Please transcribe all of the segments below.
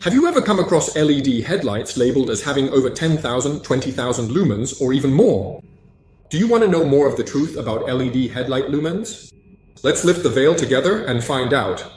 Have you ever come across LED headlights labeled as having over 10,000, 20,000 lumens, or even more? Do you want to know more of the truth about LED headlight lumens? Let's lift the veil together and find out.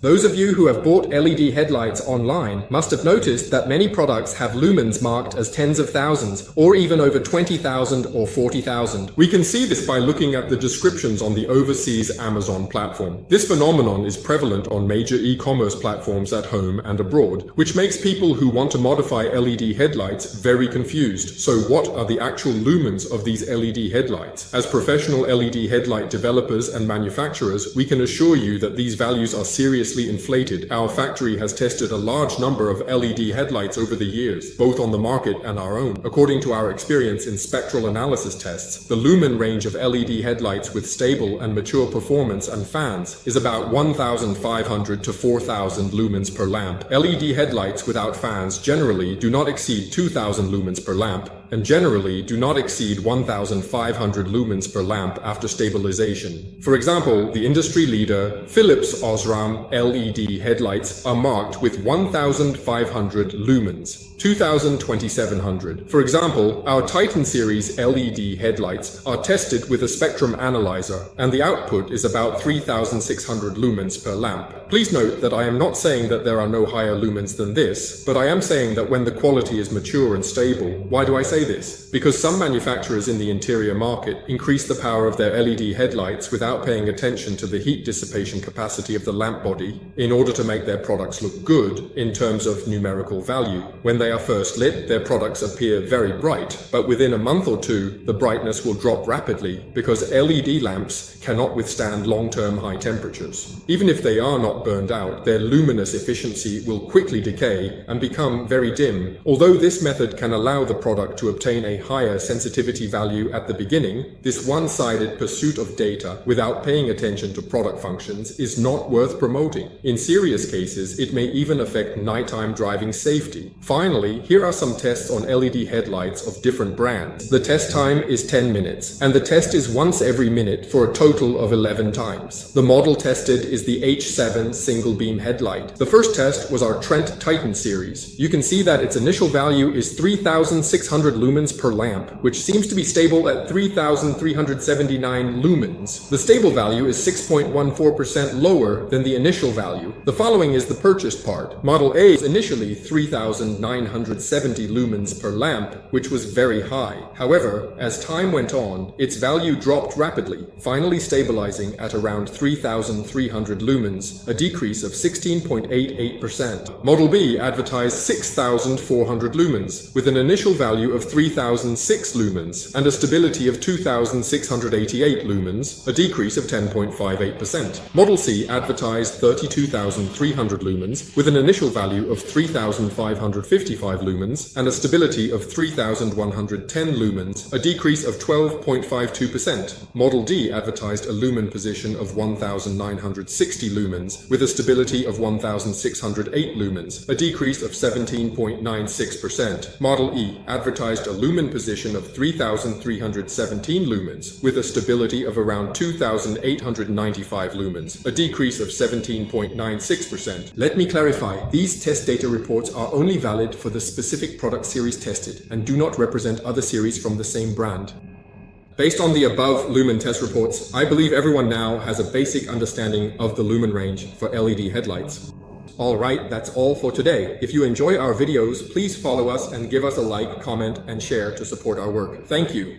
Those of you who have bought LED headlights online must have noticed that many products have lumens marked as tens of thousands, or even over 20,000 or 40,000. We can see this by looking at the descriptions on the overseas Amazon platform. This phenomenon is prevalent on major e-commerce platforms at home and abroad, which makes people who want to modify LED headlights very confused. So what are the actual lumens of these LED headlights? As professional LED headlight developers and manufacturers, we can assure you that these values are seriously inflated. Our factory has tested a large number of LED headlights over the years, both on the market and our own. According to our experience in spectral analysis tests, the lumen range of LED headlights with stable and mature performance and fans is about 1,500 to 4,000 lumens per lamp. LED headlights without fans generally do not exceed 2,000 lumens per lamp, and generally do not exceed 1,500 lumens per lamp after stabilization. For example, the industry leader Philips Osram LED headlights are marked with 1,500 lumens, 2,700. For example, our Titan series LED headlights are tested with a spectrum analyzer, and the output is about 3,600 lumens per lamp. Please note that I am not saying that there are no higher lumens than this, but I am saying that when the quality is mature and stable. Why do I say this? Because some manufacturers in the interior market increase the power of their LED headlights without paying attention to the heat dissipation capacity of the lamp body in order to make their products look good in terms of numerical value. When they are first lit, their products appear very bright, but within a month or two, the brightness will drop rapidly because LED lamps cannot withstand long-term high temperatures. Even if they are not burned out, their luminous efficiency will quickly decay and become very dim. Although this method can allow the product to obtain a higher sensitivity value at the beginning, this one-sided pursuit of data without paying attention to product functions is not worth promoting. In serious cases, it may even affect nighttime driving safety. Finally, here are some tests on LED headlights of different brands. The test time is 10 minutes, and the test is once every minute for a total of 11 times. The model tested is the H7 single beam headlight. The first test was our TRENT Titan series. You can see that its initial value is 3,600 lumens per lamp, which seems to be stable at 3,379 lumens. The stable value is 6.14% lower than the initial value. The following is the purchased part. Model A is initially 3,970 lumens per lamp, which was very high. However, as time went on, its value dropped rapidly, finally stabilizing at around 3,300 lumens, a decrease of 16.88%. Model B advertised 6,400 lumens, with an initial value of 3,006 lumens and a stability of 2,688 lumens, a decrease of 10.58%. Model C advertised 32,300 lumens, with an initial value of 3,555 lumens and a stability of 3,110 lumens, a decrease of 12.52%. Model D advertised a lumen position of 1,960 lumens, with a stability of 1,608 lumens, a decrease of 17.96%. Model E advertised a lumen position of 3,317 lumens, with a stability of around 2,895 lumens, a decrease of 17.96%. Let me clarify, these test data reports are only valid for the specific product series tested and do not represent other series from the same brand. Based on the above lumen test reports, I believe everyone now has a basic understanding of the lumen range for LED headlights. Alright, that's all for today. If you enjoy our videos, please follow us and give us a like, comment, and share to support our work. Thank you.